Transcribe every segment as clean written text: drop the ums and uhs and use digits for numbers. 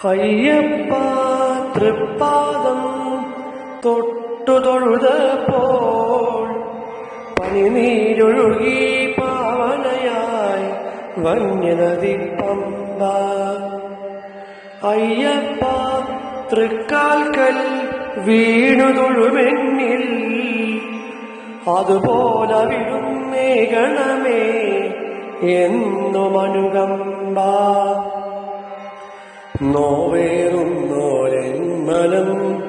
അയ്യപ്പ തൃപ്പാദം തൊട്ടു തൊഴുതപ്പോൾ പനിനീരൊഴുകി പാവനയായി വന്യനദി പമ്പ. അയ്യപ്പ തൃക്കാൽക്കൽ വീണു തൊഴുമെന്നിൽ അതുപോലെ വിടുന്നേകണമേ എന്നും അനുകമ്പ. നോവേറുന്നോരെന്മനം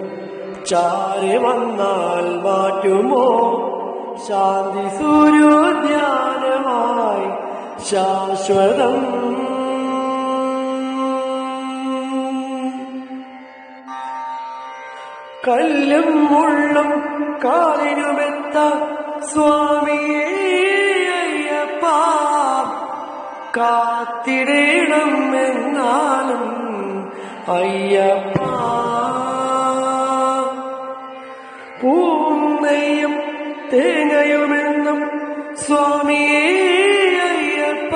ചാരി വന്നാൽ മാറ്റുമോ ശാന്തി സൂര്യോദ്യാനമായി ശാശ്വതം. കല്ലും മുള്ളും കാലിനുമെത്ത സ്വാമിയേ അയ്യപ്പ കാത്തിടേണം എന്നാലും അയ്യപ്പ. പൂന്നയും തേങ്ങയുമെന്നും സ്വാമിയേ അയ്യപ്പ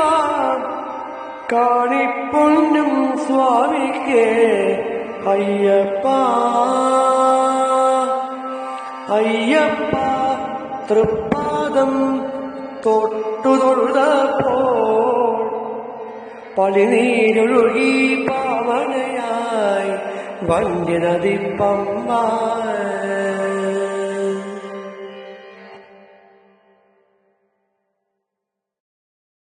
കാണിപ്പൊന്നും സ്വാമിക്കേ അയ്യപ്പ. അയ്യപ്പ തൃപ്പാദം തൊട്ടു തൊഴുതപ്പോൾ പളിനീരൊഴുകി പാവനയായി വന്യനദി പമ്പ.